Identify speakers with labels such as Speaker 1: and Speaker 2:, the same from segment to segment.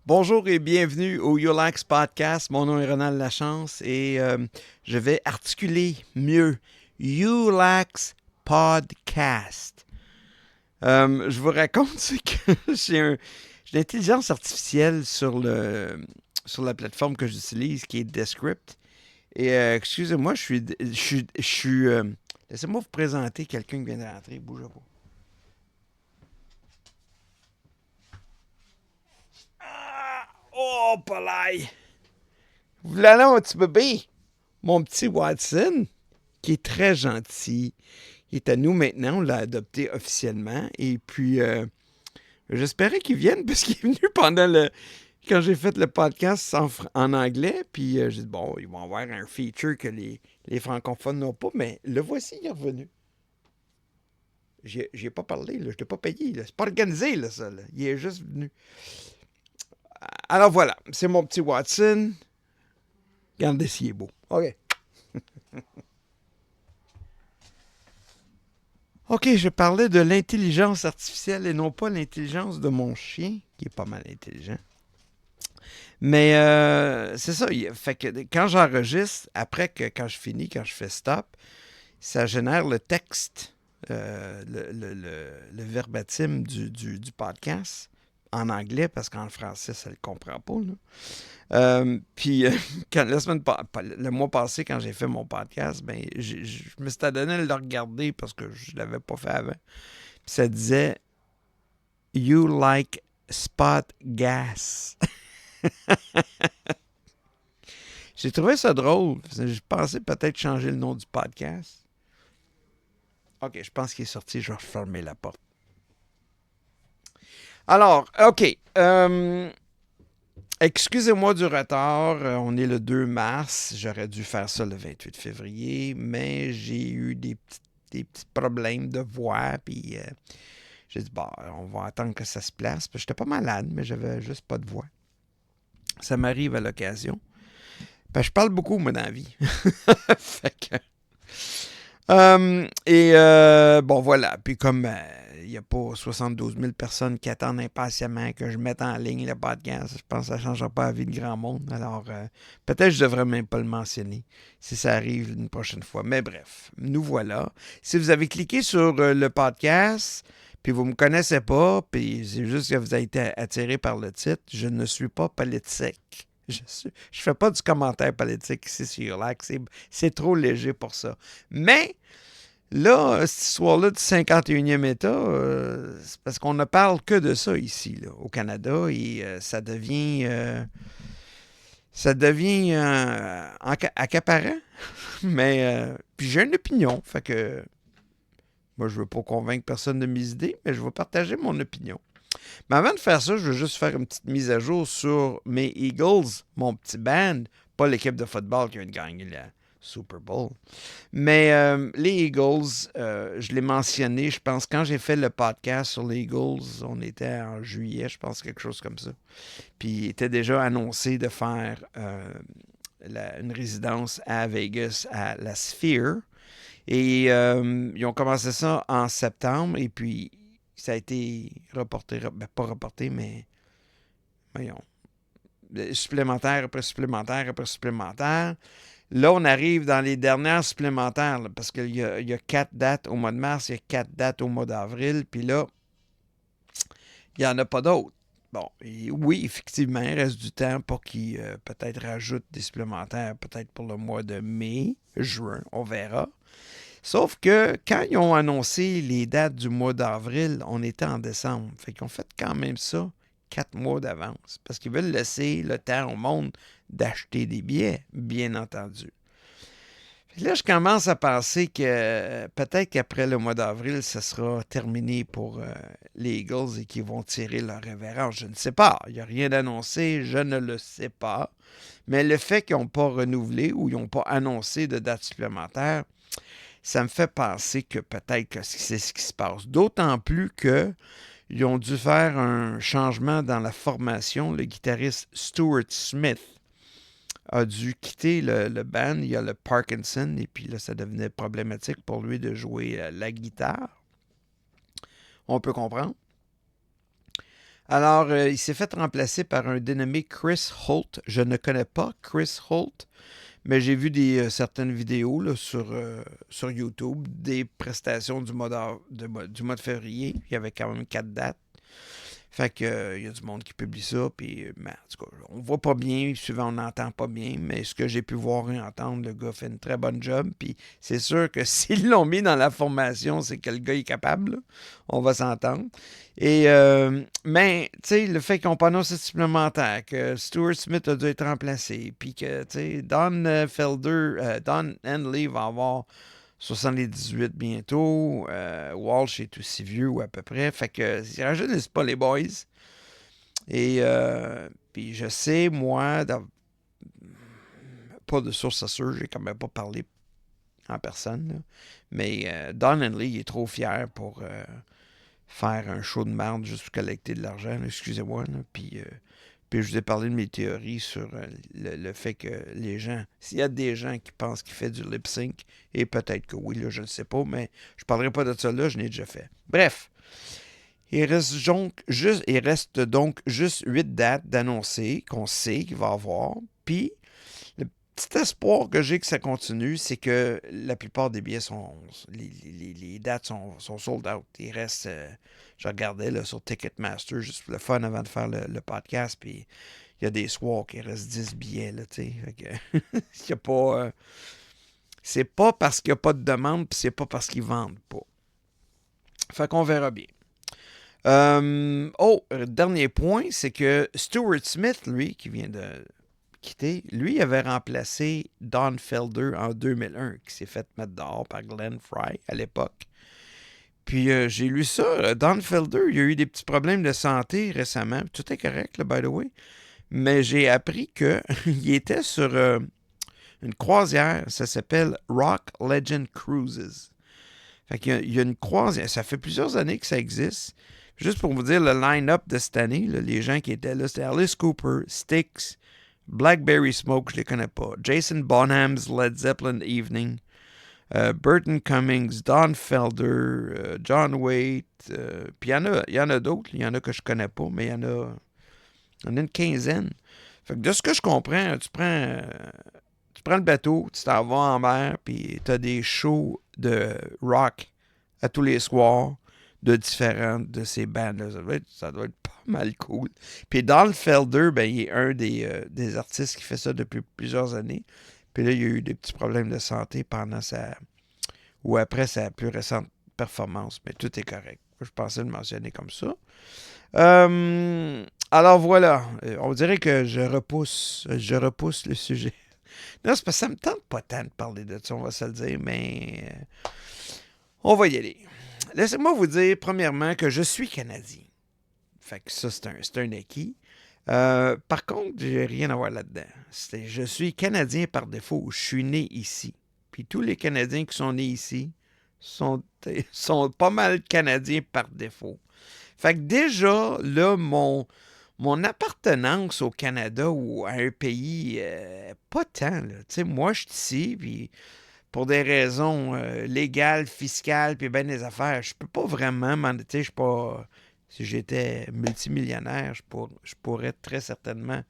Speaker 1: Bonjour et bienvenue au ULAX Podcast. Mon nom est Ronald Lachance et je vais articuler mieux ULAX Podcast. Je vous raconte c'est que j'ai l'intelligence artificielle sur la plateforme que j'utilise qui est Descript. Et excusez-moi, laissez-moi vous présenter quelqu'un qui vient de rentrer. Bougez pas. Oh, palais! Voilà mon petit bébé! Mon petit Watson, qui est très gentil. Il est à nous maintenant, on l'a adopté officiellement. Et puis, j'espérais qu'il vienne parce qu'il est venu quand j'ai fait le podcast en anglais. Puis, j'ai dit, bon, ils vont avoir un feature que les francophones n'ont pas, mais le voici, il est revenu. J'ai pas parlé, là, je t'ai pas payé. Là. C'est pas organisé, là, ça. Là. Il est juste venu. Alors voilà, c'est mon petit Watson. Regardez s'il est beau. OK. OK, je parlais de l'intelligence artificielle et non pas l'intelligence de mon chien, qui est pas mal intelligent. Mais c'est ça. Fait que quand j'enregistre, après que quand je finis, quand je fais stop, ça génère le texte, le verbatim du podcast en anglais, parce qu'en français, ça ne le comprend pas. Là. Puis le mois passé, quand j'ai fait mon podcast, ben, je me suis donné de le regarder parce que je ne l'avais pas fait avant. Puis ça disait You like spot gas. J'ai trouvé ça drôle. Je pensais peut-être changer le nom du podcast. OK, je pense qu'il est sorti. Je vais refermer la porte. Alors, OK. Excusez-moi du retard. On est le 2 mars. J'aurais dû faire ça le 28 février, mais j'ai eu des petits problèmes de voix. Puis j'ai dit, bon, on va attendre que ça se place. Puis j'étais pas malade, mais j'avais juste pas de voix. Ça m'arrive à l'occasion. Ben, je parle beaucoup, moi, dans la vie. Fait que, bon, voilà. Puis comme il n'y a pas 72 000 personnes qui attendent impatiemment que je mette en ligne le podcast, je pense que ça ne changera pas la vie de grand monde. Alors, peut-être que je ne devrais même pas le mentionner si ça arrive une prochaine fois. Mais bref, nous voilà. Si vous avez cliqué sur le podcast, puis vous ne me connaissez pas, puis c'est juste que vous avez été attiré par le titre, je ne suis pas politique. Je ne fais pas du commentaire politique ici sur Lac. C'est trop léger pour ça. Mais là, cette histoire-là du 51e État, c'est parce qu'on ne parle que de ça ici, là, au Canada, et ça devient accaparant. Mais puis j'ai une opinion, fait que moi je veux pas convaincre personne de mes idées, mais je vais partager mon opinion. Mais avant de faire ça, je veux juste faire une petite mise à jour sur mes Eagles, mon petit band, pas l'équipe de football qui vient de gagner la Super Bowl. Mais les Eagles, je l'ai mentionné, je pense, quand j'ai fait le podcast sur les Eagles, on était en juillet, je pense, quelque chose comme ça. Puis il était déjà annoncé de faire une résidence à Vegas, à la Sphere. Et ils ont commencé ça en septembre, et puis ça a été reporté, ben, pas reporté, mais voyons, supplémentaire après supplémentaire après supplémentaire. Là, on arrive dans les dernières supplémentaires, là, parce qu'il y a 4 dates au mois de mars, il y a 4 dates au mois d'avril, puis là, il n'y en a pas d'autres. Bon, et oui, effectivement, il reste du temps pour qu'ils peut-être rajoutent des supplémentaires, peut-être pour le mois de mai, juin, on verra. Sauf que quand ils ont annoncé les dates du mois d'avril, on était en décembre. Fait qu'ils ont fait quand même ça 4 mois d'avance. Parce qu'ils veulent laisser le temps au monde d'acheter des billets, bien entendu. Là, je commence à penser que peut-être qu'après le mois d'avril, ça sera terminé pour les Eagles et qu'ils vont tirer leur révérence. Je ne sais pas. Il n'y a rien d'annoncé. Je ne le sais pas. Mais le fait qu'ils n'ont pas renouvelé ou ils n'ont pas annoncé de date supplémentaire, ça me fait penser que peut-être que c'est ce qui se passe. D'autant plus qu'ils ont dû faire un changement dans la formation. Le guitariste Stuart Smith a dû quitter le band. Il y a le Parkinson, et puis là, ça devenait problématique pour lui de jouer la guitare. On peut comprendre. Alors, il s'est fait remplacer par un dénommé Chris Holt. Je ne connais pas Chris Holt, mais j'ai vu certaines vidéos là, sur YouTube des prestations du mois de février. Il y avait quand même 4 dates. Fait que y a du monde qui publie ça, puis en tout cas, on voit pas bien, souvent on n'entend pas bien, mais ce que j'ai pu voir et entendre, le gars fait une très bonne job, puis c'est sûr que s'ils l'ont mis dans la formation, c'est que le gars est capable, là. On va s'entendre. Et, mais, tu sais, le fait qu'on pas ce supplémentaire, que Stuart Smith a dû être remplacé, puis que, tu sais, Don Henley va avoir 78 bientôt. Walsh est aussi vieux ou à peu près. Fait que ils rajeunissent pas les boys. Et puis je sais, moi, pas de source sûre, j'ai quand même pas parlé en personne. Là. Mais Don Henley il est trop fier pour faire un show de merde juste pour collecter de l'argent. Là, excusez-moi. Là, puis je vous ai parlé de mes théories sur le fait que les gens, s'il y a des gens qui pensent qu'il fait du lip sync, et peut-être que oui, là, je ne sais pas, mais je ne parlerai pas de ça là, je l'ai déjà fait. Bref, il reste donc juste 8 dates d'annoncer qu'on sait qu'il va y avoir. Puis, le petit espoir que j'ai que ça continue, c'est que la plupart des billets sont. Les dates sont sold out. Il reste. Je regardais là, sur Ticketmaster juste pour le fun avant de faire le podcast. Puis il y a des soirs qu'il reste 10 billets. Là, tu sais. Y a pas. C'est pas parce qu'il n'y a pas de demande, puis c'est pas parce qu'ils vendent pas. Fait qu'on verra bien. Dernier point, c'est que Stuart Smith, lui, qui vient de quitté, lui avait remplacé Don Felder en 2001, qui s'est fait mettre dehors par Glenn Fry à l'époque. Puis j'ai lu ça. Don Felder, il a eu des petits problèmes de santé récemment. Tout est correct, là, by the way. Mais j'ai appris qu'il était sur une croisière. Ça s'appelle Rock Legend Cruises. Fait qu'il y a une croisière. Ça fait plusieurs années que ça existe. Juste pour vous dire le line-up de cette année, là, les gens qui étaient là, c'était Alice Cooper, Styx, Blackberry Smoke, je les connais pas. Jason Bonham's Led Zeppelin Evening. Burton Cummings, Don Felder, John Waite. Puis il y en a d'autres. Il y en a que je connais pas, mais il y en a une quinzaine. Fait que de ce que je comprends, tu prends le bateau, tu t'en vas en mer, puis tu as des shows de rock à tous les soirs de différentes de ces bandes-là. Ça doit être pas mal cool. Puis Don Felder, ben, il est un des artistes qui fait ça depuis plusieurs années. Puis là, il y a eu des petits problèmes de santé pendant ou après sa plus récente performance. Mais tout est correct. Je pensais le mentionner comme ça. Alors voilà. On dirait que je repousse le sujet. Non, c'est parce que ça me tente pas tant de parler de ça, on va se le dire, mais on va y aller. Laissez-moi vous dire, premièrement, que je suis Canadien. Fait que ça, c'est un acquis. Par contre, j'ai rien à voir là-dedans. Je suis Canadien par défaut. Je suis né ici. Puis tous les Canadiens qui sont nés ici sont pas mal Canadiens par défaut. Fait que déjà, là, mon appartenance au Canada ou à un pays, pas tant. Là. Moi, je suis ici, puis pour des raisons légales, fiscales, puis bien des affaires, je peux pas vraiment m'en... Je suis pas... Si j'étais multimillionnaire, je pourrais très certainement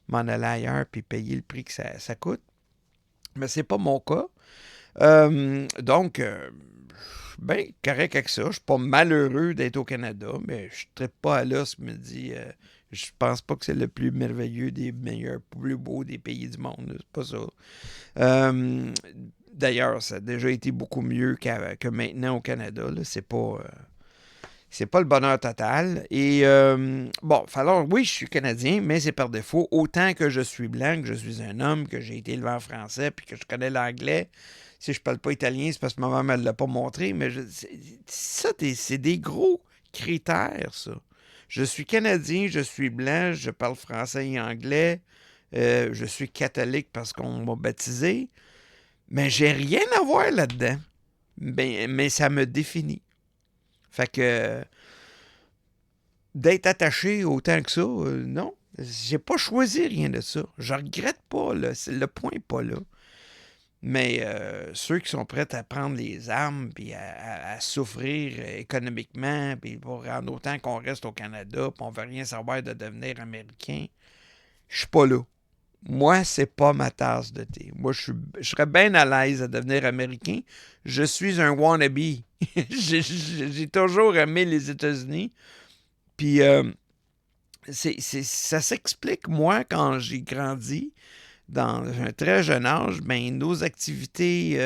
Speaker 1: m'en aller ailleurs puis payer le prix que ça coûte. Mais c'est pas mon cas. Donc, bien correct avec ça. Je suis pas malheureux d'être au Canada, mais je ne traite pas à l'os, je me dis... je pense pas que c'est le plus merveilleux des meilleurs, plus beau des pays du monde. C'est pas ça. D'ailleurs, ça a déjà été beaucoup mieux que maintenant au Canada. Là. C'est pas le bonheur total. Et alors, oui, je suis Canadien, mais c'est par défaut. Autant que je suis blanc, que je suis un homme, que j'ai été élevé en français, puis que je connais l'anglais. Si je parle pas italien, c'est parce que ma maman ne me l'a pas montré. Mais c'est des gros critères, ça. Je suis Canadien, je suis blanc, je parle français et anglais. Je suis catholique parce qu'on m'a baptisé. Mais j'ai rien à voir là-dedans. Mais ça me définit. Fait que d'être attaché autant que ça, non. J'ai pas choisi rien de ça. Je regrette pas, là. Le point n'est pas là. Mais ceux qui sont prêts à prendre les armes puis à souffrir économiquement, puis en autant qu'on reste au Canada, puis on veut rien savoir de devenir américain, je suis pas là. Moi, c'est pas ma tasse de thé. Moi, je serais bien à l'aise à devenir américain. Je suis un wannabe. J'ai toujours aimé les États-Unis. Puis ça s'explique, moi, quand j'ai grandi, dans un très jeune âge, ben, nos activités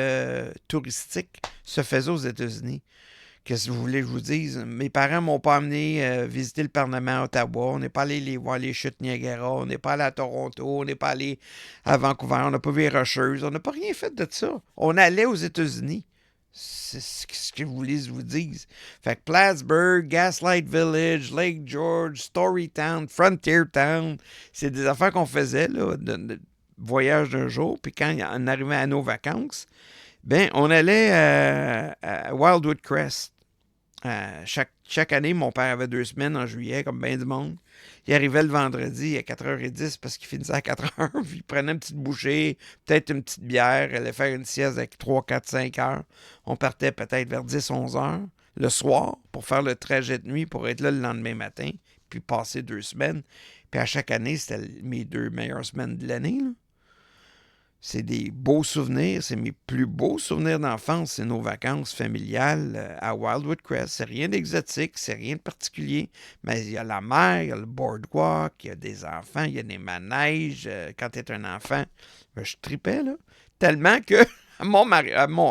Speaker 1: touristiques se faisaient aux États-Unis. Qu'est-ce que vous voulez que je vous dise? Mes parents m'ont pas amené visiter le Parlement à Ottawa. On n'est pas allé voir les chutes Niagara. On n'est pas allé à Toronto. On n'est pas allé à Vancouver. On n'a pas vu les Rocheuses. On n'a pas rien fait de ça. On allait aux États-Unis. C'est ce que vous voulez que je vous dise. Fait que Plattsburgh, Gaslight Village, Lake George, Storytown, Frontier Town, c'est des affaires qu'on faisait, là, de voyage d'un jour. Puis quand on arrivait à nos vacances, ben, on allait à Wildwood Crest. Chaque année, mon père avait 2 semaines en juillet, comme bien du monde. Il arrivait le vendredi à 4h10 parce qu'il finissait à 4h. Puis il prenait une petite bouchée, peut-être une petite bière. Il allait faire une sieste avec 3, 4, 5 heures. On partait peut-être vers 10, 11 heures le soir pour faire le trajet de nuit pour être là le lendemain matin. Puis passer 2 semaines. Puis à chaque année, c'était mes 2 meilleures semaines de l'année, là. C'est des beaux souvenirs, c'est mes plus beaux souvenirs d'enfance, c'est nos vacances familiales à Wildwood Crest. C'est rien d'exotique, c'est rien de particulier, mais il y a la mer, il y a le boardwalk, il y a des enfants, il y a des manèges. Quand tu es un enfant, ben, je tripais, là. Tellement que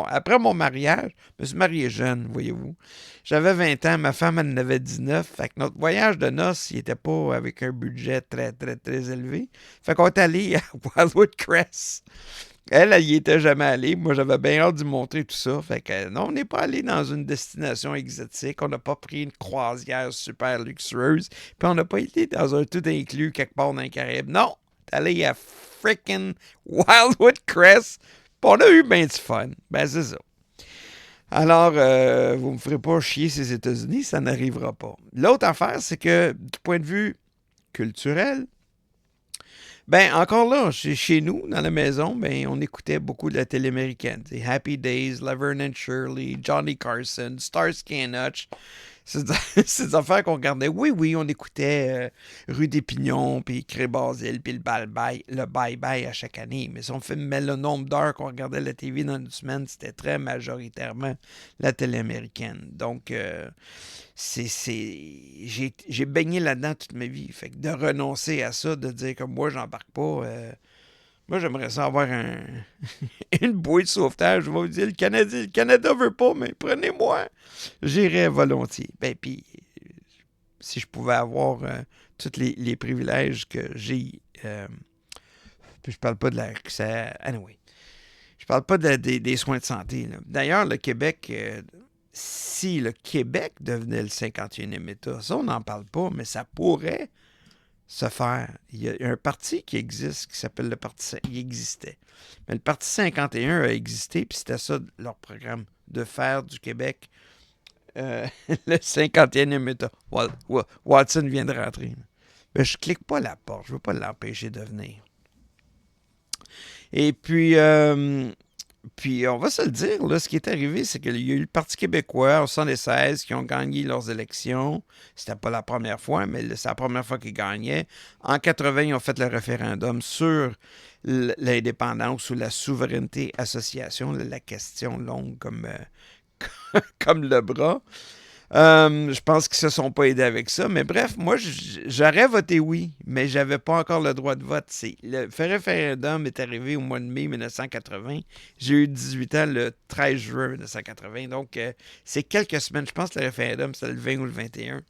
Speaker 1: après mon mariage, je me suis marié jeune, voyez-vous. J'avais 20 ans, ma femme en avait 19. Fait que notre voyage de noces, il n'était pas avec un budget très, très, très élevé. Fait qu'on est allé à Wildwood Crest. Elle y était jamais allée. Moi, j'avais bien hâte de lui montrer tout ça. Fait que non, on n'est pas allé dans une destination exotique. On n'a pas pris une croisière super luxueuse. Puis on n'a pas été dans un tout inclus quelque part dans les Caraïbes. Non, on est allé à freaking Wildwood Crest. Puis on a eu bien du fun. Ben, c'est ça. Alors, vous ne me ferez pas chier ces États-Unis, ça n'arrivera pas. L'autre affaire, c'est que du point de vue culturel, ben encore là, chez nous, dans la maison, ben on écoutait beaucoup de la télé américaine. T'sais, Happy Days, Laverne and Shirley, Johnny Carson, Starsky and Hutch. C'est des affaires qu'on regardait. Oui, on écoutait Rue des Pignons, puis Cré-Basile, puis le Bye-Bye à chaque année. Mais si on fait le nombre d'heures qu'on regardait la TV dans une semaine, c'était très majoritairement la télé américaine. Donc, j'ai baigné là-dedans toute ma vie. Fait que de renoncer à ça, de dire comme moi, j'embarque pas... moi, j'aimerais ça avoir une bouée de sauvetage. Je vais vous dire, le Canada veut pas, mais prenez-moi. J'irais volontiers. Ben, puis, si je pouvais avoir tous les privilèges que j'ai, puis je parle pas de l'accès, anyway, je parle pas des soins de santé, là. D'ailleurs, le Québec, si le Québec devenait le 51e État, ça, on n'en parle pas, mais ça pourrait se faire. Il y a un parti qui existe, qui s'appelle le Parti... Il existait. Mais le Parti 51 a existé, puis c'était ça leur programme, de faire du Québec le 51e État. Watson vient de rentrer. Mais je clique pas la porte, je veux pas l'empêcher de venir. Et puis, on va se le dire, là, ce qui est arrivé, c'est qu'il y a eu le Parti québécois en 1976 qui ont gagné leurs élections. C'était pas la première fois, mais c'est la première fois qu'ils gagnaient. En 80, ils ont fait le référendum sur l'indépendance ou la souveraineté association, la question longue comme, comme le bras. Je pense qu'ils se sont pas aidés avec ça. Mais bref, moi, j'aurais voté oui, mais j'avais pas encore le droit de vote. Le référendum est arrivé au mois de mai 1980. J'ai eu 18 ans le 13 juin 1980. Donc, c'est quelques semaines. Je pense que le référendum, c'était le 20 ou le 21.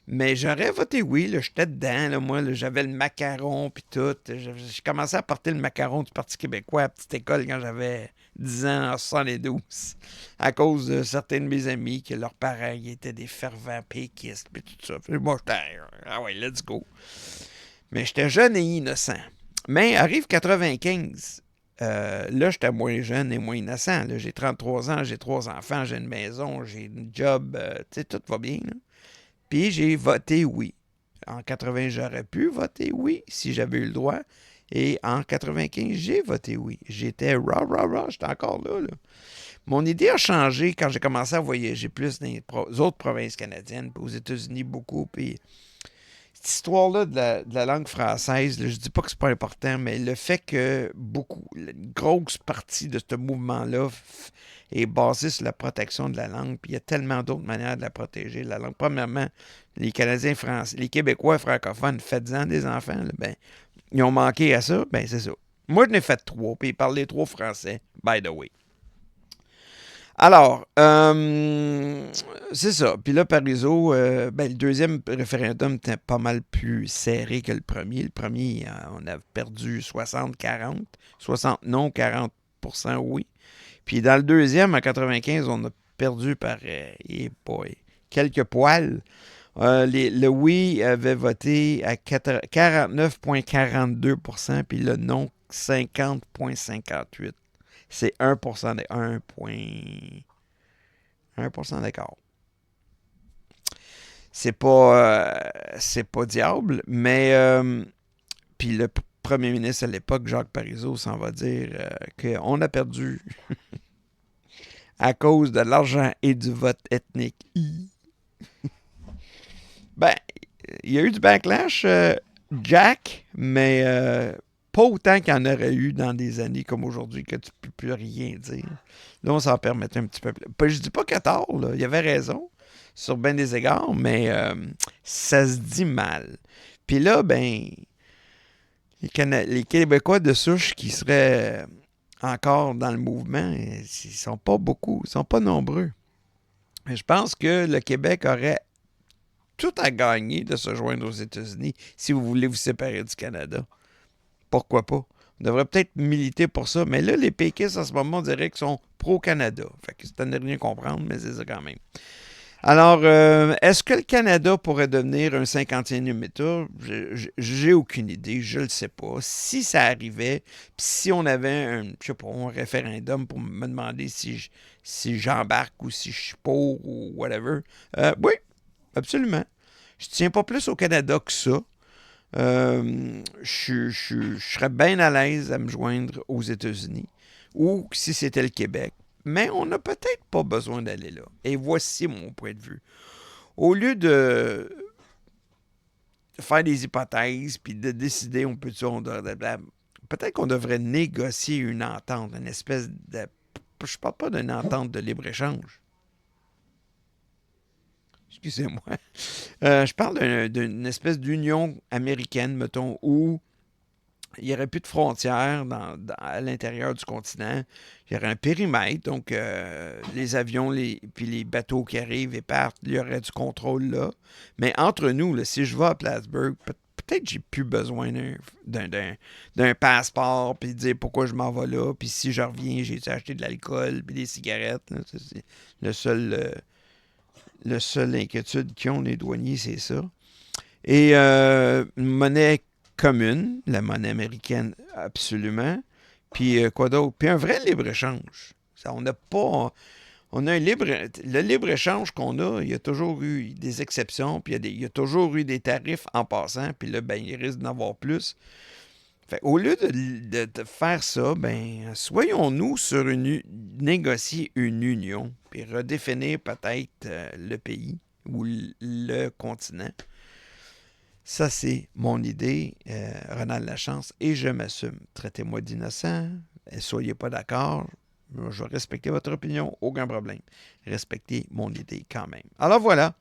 Speaker 1: Mais j'aurais voté oui, là, j'étais dedans, là, moi, là, j'avais le macaron puis tout. J'ai commencé à porter le macaron du Parti québécois à la petite école quand j'avais 10 ans en 72, à cause de certains de mes amis que leurs parents étaient des fervents péquistes puis tout ça. Puis moi, j'étais, ah ouais, let's go. Mais j'étais jeune et innocent. Mais arrive 95. Là, j'étais moins jeune et moins innocent. Là, j'ai 33 ans, j'ai 3 enfants, j'ai une maison, j'ai une job, tu sais, tout va bien, là. Puis j'ai voté oui. En 80, j'aurais pu voter oui si j'avais eu le droit. Et en 95, j'ai voté oui. J'étais rah, j'étais encore là. Mon idée a changé quand j'ai commencé à voyager plus dans les autres provinces canadiennes, puis aux États-Unis beaucoup. Puis cette histoire-là de la langue française, là, je dis pas que c'est pas important, mais le fait que une grosse partie de ce mouvement-là est basée sur la protection de la langue, puis il y a tellement d'autres manières de la protéger, la langue. Premièrement, les Canadiens français, les Québécois francophones, faites-en des enfants, là, ben, ils ont manqué à ça, ben c'est ça. Moi, je n'ai fait 3, puis ils parlaient 3 français, by the way. Alors, c'est ça. Puis là, Parizeau, le deuxième référendum était pas mal plus serré que le premier. Le premier, on a perdu 60-40. 60 non, 40% oui. Puis dans le deuxième, en 95, on a perdu par quelques poils. Le oui avait voté à 49,42%, puis le non, 50,58%. C'est 1% de 1% d'écart. C'est pas diable, mais puis le premier ministre à l'époque, Jacques Parizeau, s'en va dire qu'on a perdu à cause de l'argent et du vote ethnique. Ben, il y a eu du backlash, Jack, mais pas autant qu'il y en aurait eu dans des années comme aujourd'hui que tu ne peux plus rien dire. Là, on s'en permettait un petit peu plus. Je dis pas qu'à tort, là, il avait raison sur bien des égards, mais ça se dit mal. Puis là, ben, les Québécois de souche qui seraient encore dans le mouvement, ils sont pas beaucoup, ils sont pas nombreux. Mais je pense que le Québec aurait tout à gagner de se joindre aux États-Unis si vous voulez vous séparer du Canada. Pourquoi pas? On devrait peut-être militer pour ça. Mais là, les péquistes, en ce moment, on dirait qu'ils sont pro-Canada. Fait que c'est à ne rien comprendre, mais c'est ça quand même. Alors, est-ce que le Canada pourrait devenir un 50e État? J'ai aucune idée, je le sais pas. Si ça arrivait, puis si on avait un référendum pour me demander si j'embarque ou si je suis pour ou whatever, oui, absolument. Je tiens pas plus au Canada que ça. Je serais bien à l'aise à me joindre aux États-Unis ou si c'était le Québec. Mais on n'a peut-être pas besoin d'aller là. Et voici mon point de vue. Au lieu de faire des hypothèses puis de décider, peut-être qu'on devrait négocier une entente, une espèce de... Je parle pas d'une entente de libre-échange. Excusez-moi. Je parle d'une espèce d'union américaine, mettons, où il n'y aurait plus de frontières à l'intérieur du continent. Il y aurait un périmètre, donc les avions puis les bateaux qui arrivent et partent, il y aurait du contrôle là. Mais entre nous, là, si je vais à Plattsburgh, peut-être que j'ai plus besoin d'un passeport, puis de dire pourquoi je m'en vais là, puis si je reviens, j'ai acheté de l'alcool, puis des cigarettes. Là, c'est le seul inquiétude qu'ils ont, les douaniers, c'est ça. Et une monnaie commune, la monnaie américaine, absolument. Puis quoi d'autre? Puis un vrai libre-échange. Ça, on n'a pas... On a le libre-échange qu'on a, il y a toujours eu des exceptions, puis il y a toujours eu des tarifs en passant, puis là, ben, il risque d'en avoir plus. Fait, au lieu de faire ça, ben, soyons-nous sur négocier une union, puis redéfinir peut-être le pays ou le continent. Ça, c'est mon idée, Ronald Lachance, et je m'assume. Traitez-moi d'innocent, soyez pas d'accord, je vais respecter votre opinion, aucun problème. Respectez mon idée quand même. Alors voilà,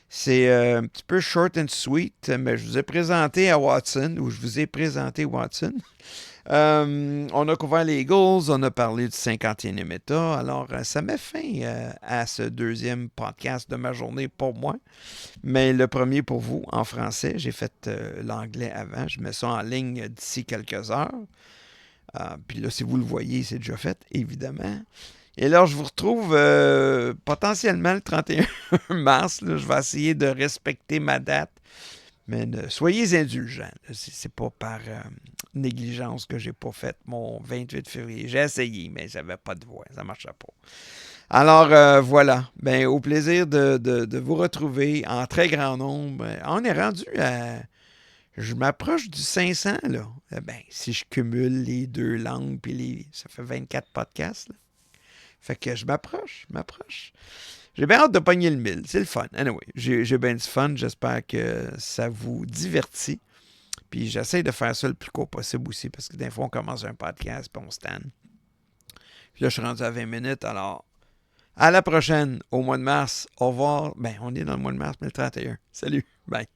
Speaker 1: c'est un petit peu short and sweet, mais je vous ai présenté à Watson, ou je vous ai présenté Watson. On a couvert les Eagles, on a parlé du 50e État. Alors, ça met fin à ce deuxième podcast de ma journée pour moi. Mais le premier pour vous en français. J'ai fait l'anglais avant. Je mets ça en ligne d'ici quelques heures. Puis là, si vous le voyez, c'est déjà fait, évidemment. Et là, je vous retrouve potentiellement le 31 mars. Là, je vais essayer de respecter ma date. Mais soyez indulgents. C'est pas par négligence que j'ai pas fait mon 28 février. J'ai essayé, mais j'avais pas de voix. Ça marchait pas. Alors, voilà. Ben, au plaisir de vous retrouver en très grand nombre. On est rendu à Je m'approche du 500, là. Ben, si je cumule les deux langues, puis ça fait 24 podcasts, là. Fait que je m'approche. J'ai bien hâte de pogner le 1000. C'est le fun. Anyway, j'ai bien du fun. J'espère que ça vous divertit. Puis j'essaie de faire ça le plus court possible aussi, parce que des fois, on commence un podcast, puis on se tanne. Puis là, je suis rendu à 20 minutes, alors à la prochaine, au mois de mars. Au revoir. Ben, on est dans le mois de mars, mais le 31. Salut. Bye.